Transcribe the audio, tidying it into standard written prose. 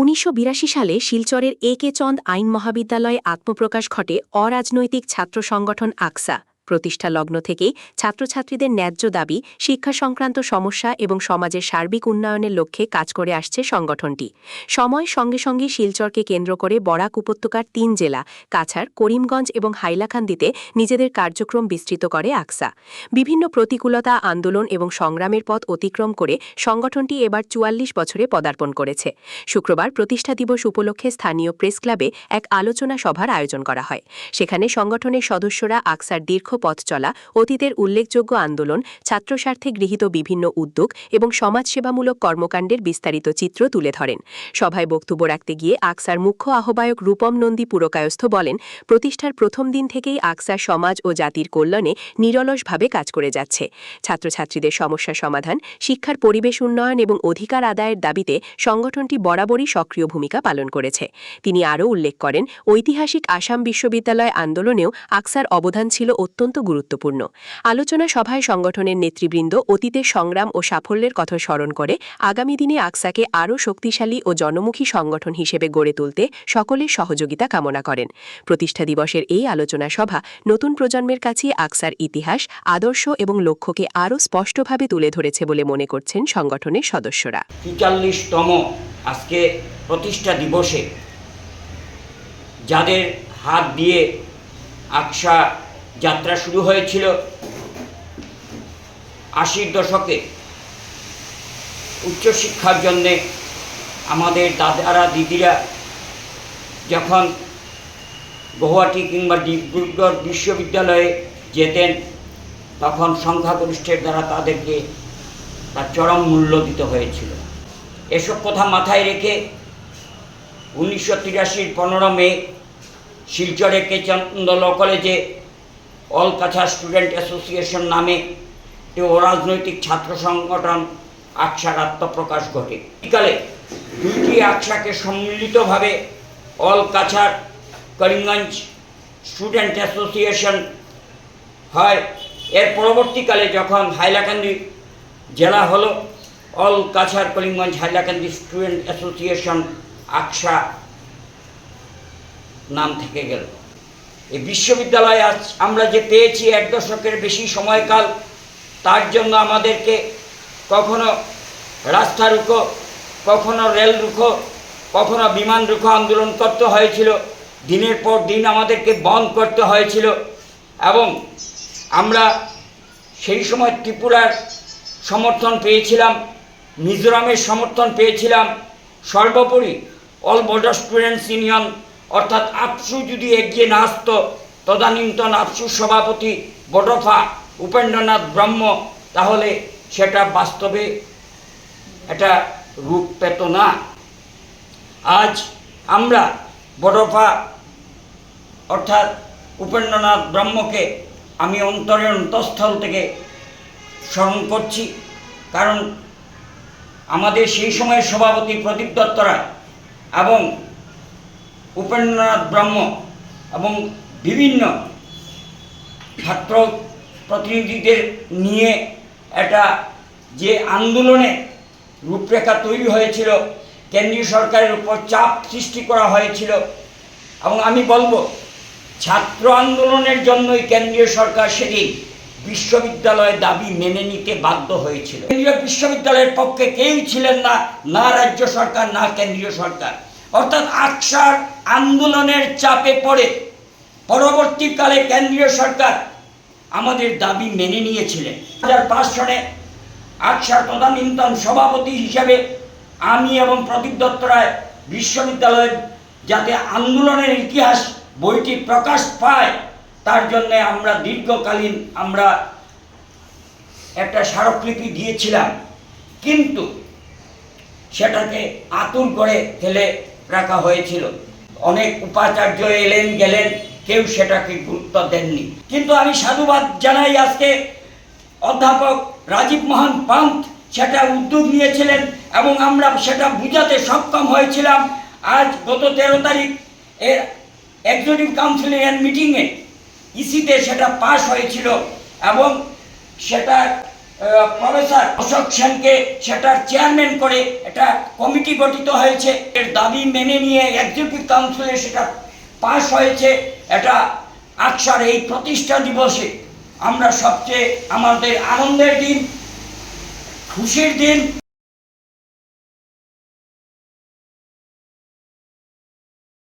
১৯৮২ সালে শিলচরের এ কে চন্দ আইন মহাবিদ্যালয়ে আত্মপ্রকাশ ঘটে অরাজনৈতিক ছাত্র সংগঠন আকসা। প্রতিষ্ঠা লগ্ন থেকেই ছাত্রছাত্রীদের ন্যায্য দাবি, শিক্ষা সংক্রান্ত সমস্যা এবং সমাজের সার্বিক উন্নয়নের লক্ষ্যে কাজ করে আসছে সংগঠনটি। সময়ের সঙ্গে সঙ্গে শিলচরকে কেন্দ্র করে বরাক উপত্যকার ৩ জেলা কাছাড়, করিমগঞ্জ এবং হাইলাকান্দিতে নিজেদের কার্যক্রম বিস্তৃত করে আকসা। বিভিন্ন প্রতিকূলতা, আন্দোলন এবং সংগ্রামের পথ অতিক্রম করে সংগঠনটি এবার ৪৪ বছরে পদার্পণ করেছে। শুক্রবার প্রতিষ্ঠা দিবস উপলক্ষে স্থানীয় প্রেস ক্লাবে এক আলোচনা সভার আয়োজন করা হয়। সেখানে সংগঠনের সদস্যরা আকসার দীর্ঘ পথ চলা, অতীতের উল্লেখযোগ্য আন্দোলন, ছাত্রস্বার্থে গৃহীত বিভিন্ন উদ্যোগ এবং সমাজসেবামূলক কর্মকাণ্ডের বিস্তারিত চিত্র তুলে ধরেন। সভায় বক্তব্য রাখতে গিয়ে আকসার মুখ্য আহ্বায়ক রূপম নন্দী পুরকায়স্থ বলেন, প্রতিষ্ঠার প্রথম দিন থেকেই আকসা সমাজ ও জাতির কল্যাণে নিরলসভাবে কাজ করে যাচ্ছে। ছাত্রছাত্রীদের সমস্যা সমাধান, শিক্ষার পরিবেশ উন্নয়ন এবং অধিকার আদায়ের দাবিতে সংগঠনটি বরাবরই সক্রিয় ভূমিকা পালন করেছে। তিনি আরও উল্লেখ করেন, ঐতিহাসিক আসাম বিশ্ববিদ্যালয় আন্দোলনেও আকসার অবদান ছিল অত্যন্ত গুরুত্বপূর্ণ। আলোচনা সভায় সংগঠনের নেতৃবৃন্দ অতীতের সংগ্রাম ও সাফল্যের কথা স্মরণ করে আগামী দিনে আকসাকে আরও শক্তিশালী ও জনমুখী সংগঠন হিসেবে গড়ে তুলতে সকলের সহযোগিতা কামনা করেন। প্রতিষ্ঠা দিবসের এই আলোচনা সভা নতুন প্রজন্মের কাছে আকসার ইতিহাস, আদর্শ এবং লক্ষ্যকে আরও স্পষ্টভাবে তুলে ধরেছে বলে মনে করছেন সংগঠনের সদস্যরা। ৪৪তম আজকে প্রতিষ্ঠা দিবসে যাদের হাত দিয়ে আকসা যাত্রা শুরু হয়েছিল ৮০ দশকে উচ্চশিক্ষার জন্যে আমাদের দাদারা দিদিরা যখন গুয়াহাটি কিংবা ডিব্রুগড় বিশ্ববিদ্যালয়ে যেতেন, তখন সংখ্যাগরিষ্ঠের দ্বারা তাদেরকে তার চরম মূল্য দিতে হয়েছিল। এসব কথা মাথায় রেখে ১৯৮৩ 15 মে শিলচরে কে চন্দ ল কলেজে অল কাছাড় স্টুডেন্ট অ্যাসোসিয়েশন নামে একটি অরাজনৈতিক ছাত্র সংগঠন আকসার আত্মপ্রকাশ ঘটে। বিকালে দুইটি আকসাকে সম্মিলিতভাবে all Cachar Karimganj student association হয়। এর পরবর্তীকালে যখন হাইলাকান্দি জেলা হলো, all Cachar Karimganj Hailakandi student association AKSA নাম থেকে গেল। এই বিশ্ববিদ্যালয়ে আজ আমরা যে পেয়েছি ১ দশকের বেশি সময়কাল, তার জন্য আমাদেরকে কখনো রাস্তা রুখো, কখনো রেল রুখো, কখনো বিমান রুখো আন্দোলন করতে হয়েছিল। দিনের পর দিন আমাদেরকে বন্ধ করতে হয়েছিল এবং আমরা সেই সময় ত্রিপুরার সমর্থন পেয়েছিলাম, মিজোরামের সমর্থন পেয়েছিলাম, সর্বোপরি অল বর্ডার স্টুডেন্টস ইউনিয়ন অর্থাৎ আপসু যদি এগিয়ে না আসতো, তদানীন্তন আপসুর সভাপতি বড়ফা উপেন্দ্রনাথ ব্রহ্ম, তাহলে সেটা বাস্তবে এটা রূপ পেত না। আজ আমরা বড়ফা অর্থাৎ উপেন্দ্রনাথ ব্রহ্মকে আমি অন্তরের অন্তঃস্থল থেকে স্মরণ করছি, কারণ আমাদের সেই সময়ের সভাপতি প্রদীপ দত্ত রায় এবং উপেন্দ্রনাথ ব্রহ্ম এবং বিভিন্ন ছাত্র প্রতিনিধিদের নিয়ে একটা যে আন্দোলনে রূপরেখা তৈরি হয়েছিল, কেন্দ্রীয় সরকারের উপর চাপ সৃষ্টি করা হয়েছিল। এবং আমি বলবো, ছাত্র আন্দোলনের জন্যই কেন্দ্রীয় সরকার সেদিন বিশ্ববিদ্যালয়ের দাবি মেনে নিতে বাধ্য হয়েছিল। কেন্দ্রীয় বিশ্ববিদ্যালয়ের পক্ষে কেউই ছিলেন না, না রাজ্য সরকার না কেন্দ্রীয় সরকার। অর্থাৎ আকসার আন্দোলনের চাপে পড়ে পরবর্তীকালে কেন্দ্রীয় সরকার আমাদের দাবি মেনে নিয়েছিলেন। ২০০৫ সনে আকসার তদানীন্তন সভাপতি হিসাবে আমি এবং প্রদীপ দত্ত রায় বিশ্ববিদ্যালয়ের যাতে আন্দোলনের ইতিহাস বইটি প্রকাশ পায়, তার জন্য আমরা দীর্ঘকালীন আমরা একটা স্মারকলিপি দিয়েছিলাম, কিন্তু সেটাকে আতুর করে ফেলে রাখা হয়েছিল। অনেক উপাচার্য এলেন গেলেন, কেউ সেটাকে গুরুত্ব দেননি। কিন্তু আমি সাধুবাদ জানাই আজকে অধ্যাপক রাজীব মোহন পান্ত সেটা উদ্যোগ নিয়েছিলেন এবং আমরা সেটা বুঝাতে সক্ষম হয়েছিলাম। আজ গত 13 তারিখ এর এক্সিকিউটিভ কাউন্সিলের মিটিংয়ে ইসিতে সেটা পাস হয়েছিল এবং সেটা প্রফেসর অশোক সেনকে সেটার চেয়ারম্যান করে একটা কমিটি গঠিত হয়েছে। এর দাবি মেনে নিয়ে এক্সিকিউটিভ কাউন্সিলে সেটা পাস হয়েছে। এটা আকসার এই প্রতিষ্ঠা দিবসে আমরা সবচেয়ে আমাদের আনন্দের দিন, খুশির দিন।